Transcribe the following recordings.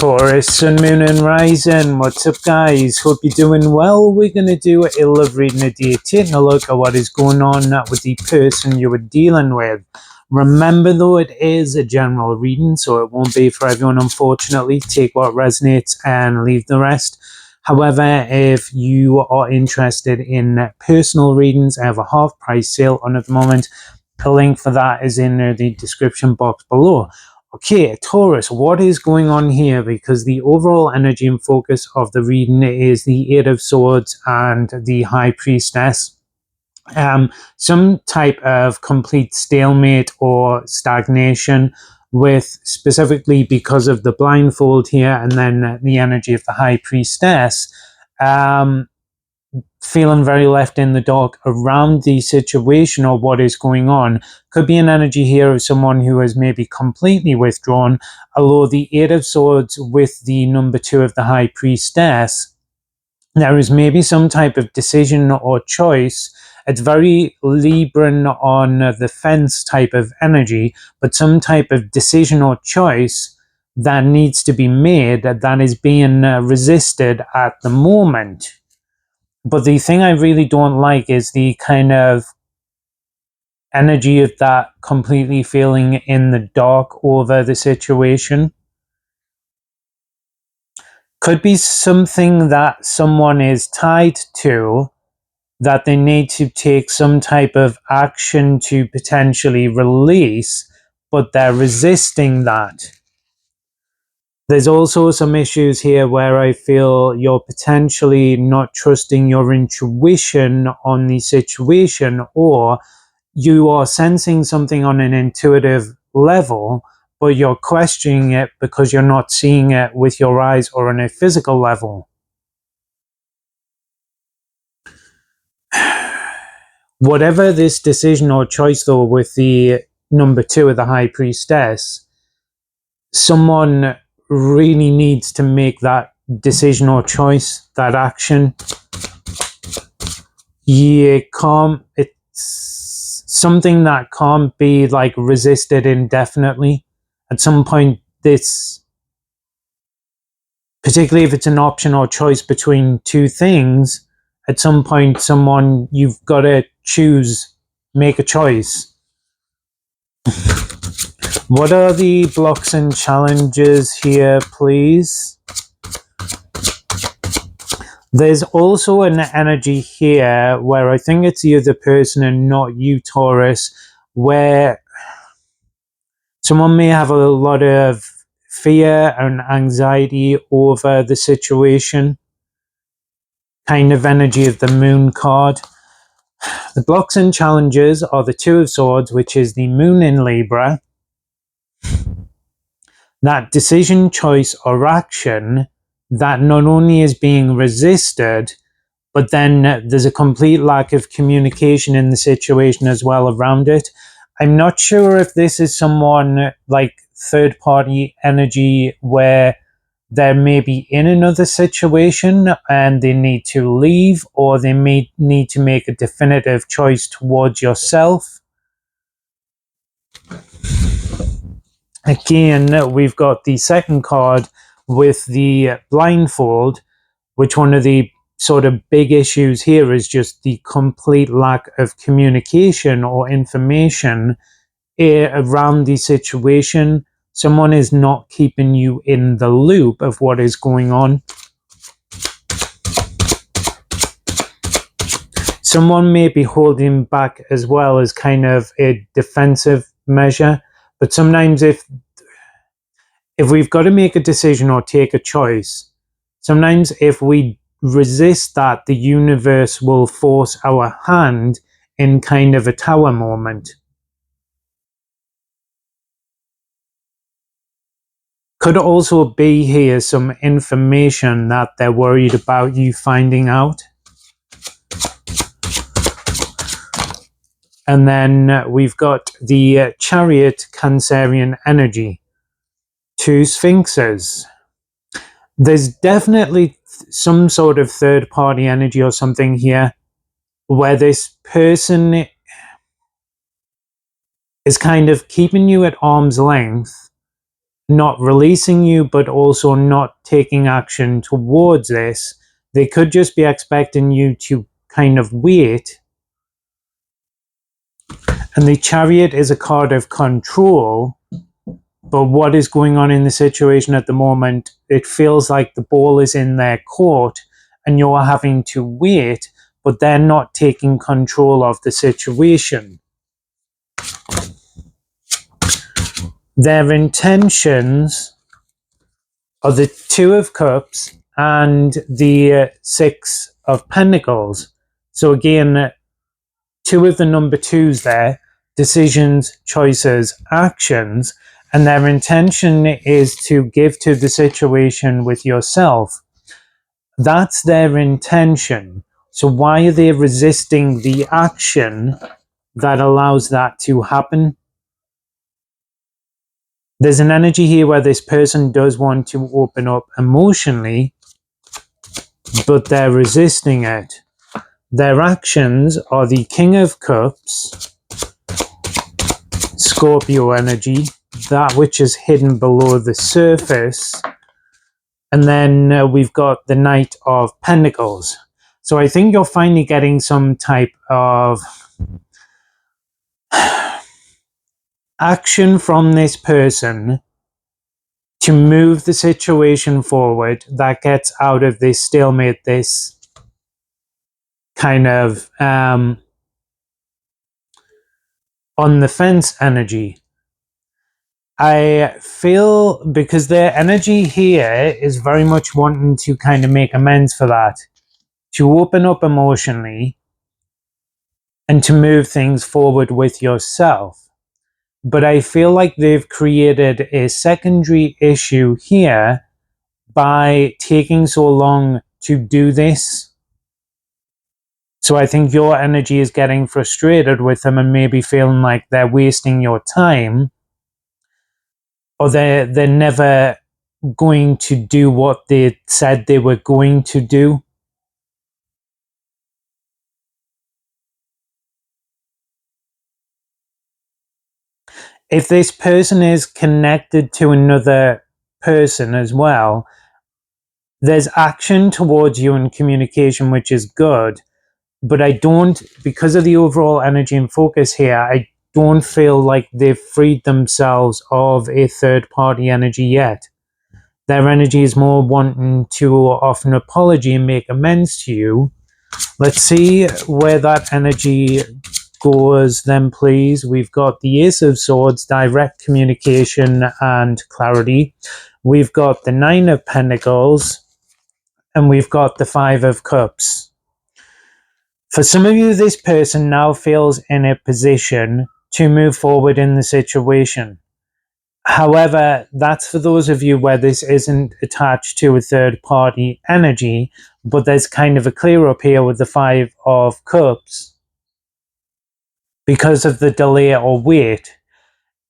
Taurus, Sun, Moon and Rising. What's up, guys? Hope you're doing well. We're going to do a love reading a day, taking a look at what is going on with the person you were dealing with. Remember, though, it is a general reading, so it won't be for everyone, unfortunately. Take what resonates and leave the rest. However, if you are interested in personal readings, I have a half-price sale on at the moment. The link for that is in the description box below. Okay, Taurus, what is going on here? Because the overall energy and focus of the reading is the Eight of Swords and the High Priestess. Some type of complete stalemate or stagnation, with specifically because of the blindfold here and then the energy of the High Priestess. Feeling very left in the dark around the situation or what is going on. Could be an energy here of someone who is maybe completely withdrawn, although the Eight of Swords with the number 2 of the High Priestess, there is maybe some type of decision or choice. It's very Libran on the fence type of energy, but some type of decision or choice that needs to be made that is being resisted at the moment. But the thing I really don't like is the kind of energy of that completely feeling in the dark over the situation. Could be something that someone is tied to, that they need to take some type of action to potentially release, but they're resisting that. There's also some issues here where I feel you're potentially not trusting your intuition on the situation, or you are sensing something on an intuitive level, but you're questioning it because you're not seeing it with your eyes or on a physical level. Whatever this decision or choice, though, with the number 2 of the High Priestess, someone really needs to make that decision or choice, that action. It's something that can't be like resisted indefinitely. At some point, this, particularly if it's an option or choice between two things, at some point you've got to choose, make a choice. What are the blocks and challenges here, please? There's also an energy here where I think it's the other person and not you, Taurus, where someone may have a lot of fear and anxiety over the situation. Kind of energy of the Moon card. The blocks and challenges are the Two of Swords, which is the Moon in Libra. That decision, choice, or action that not only is being resisted, but then there's a complete lack of communication in the situation as well around it. I'm not sure if this is someone like third-party energy where they're maybe in another situation and they need to leave, or they may need to make a definitive choice towards yourself. Again, we've got the second card with the blindfold, which one of the sort of big issues here is just the complete lack of communication or information around the situation. Someone is not keeping you in the loop of what is going on. Someone may be holding back as well as kind of a defensive measure. But sometimes if we've got to make a decision or take a choice, sometimes if we resist that, the universe will force our hand in kind of a tower moment. Could also be here some information that they're worried about you finding out. And then we've got the Chariot Cancerian energy. 2 Sphinxes. There's definitely some sort of third-party energy or something here where this person is kind of keeping you at arm's length not releasing you, but also not taking action towards this. They could just be expecting you to kind of wait. And the Chariot is a card of control. But what is going on in the situation at the moment, it feels like the ball is in their court and you're having to wait, but they're not taking control of the situation. Their intentions are the Two of Cups and the Six of Pentacles. So again, two of the number twos there, decisions, choices, actions, and their intention is to give to the situation with yourself. That's their intention. So why are they resisting the action that allows that to happen? There's an energy here where this person does want to open up emotionally, but they're resisting it. Their actions are the King of Cups, Scorpio energy, that which is hidden below the surface, and then we've got the Knight of Pentacles. So I think you're finally getting some type of action from this person to move the situation forward that gets out of this stalemate, this kind of on the fence energy. I feel because their energy here is very much wanting to kind of make amends for that, to open up emotionally and to move things forward with yourself. But I feel like they've created a secondary issue here by taking so long to do this. So I think your energy is getting frustrated with them and maybe feeling like they're wasting your time, or they're never going to do what they said they were going to do. If this person is connected to another person as well, there's action towards you and communication, which is good. But I don't, because of the overall energy and focus here, I don't feel like they've freed themselves of a third party energy yet. Their energy is more wanting to offer an apology and make amends to you. Let's see where that energy goes then, please. We've got the Ace of Swords, direct communication and clarity. We've got the Nine of Pentacles, and we've got the Five of Cups. For some of you, this person now feels in a position to move forward in the situation. However, that's for those of you where this isn't attached to a third party energy, but there's kind of a clear up here with the Five of Cups because of the delay or wait.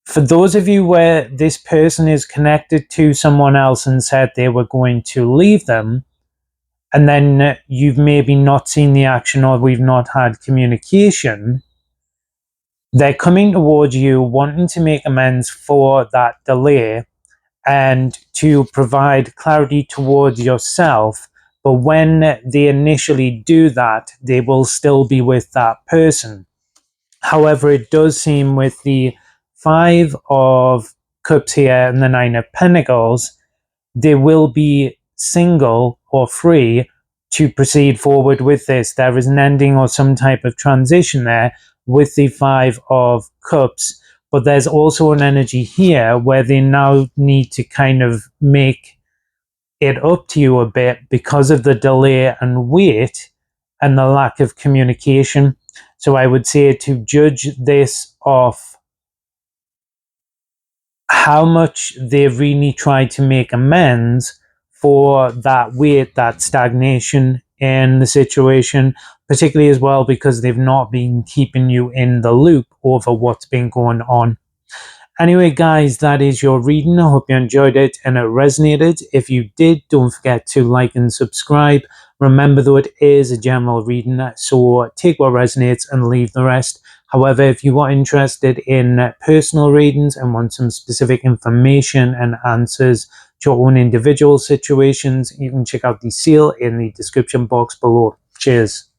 For those of you where this person is connected to someone else and said they were going to leave them, and then you've maybe not seen the action or we've not had communication, they're coming towards you wanting to make amends for that delay and to provide clarity towards yourself. But when they initially do that, they will still be with that person. However, it does seem with the Five of Cups here and the Nine of Pentacles, they will be single or free to proceed forward with this. There is an ending or some type of transition there with the Five of Cups, but there's also an energy here where they now need to kind of make it up to you a bit because of the delay and wait and the lack of communication. So I would say to judge this off how much they really try to make amends for that wait, that stagnation in the situation, particularly as well because they've not been keeping you in the loop over what's been going on. Anyway, guys, that is your reading. I hope you enjoyed it and it resonated. If you did, don't forget to like and subscribe. Remember, though, it is a general reading, so take what resonates and leave the rest. However, if you are interested in personal readings and want some specific information and answers to your own individual situations, you can check out the seal in the description box below. Cheers.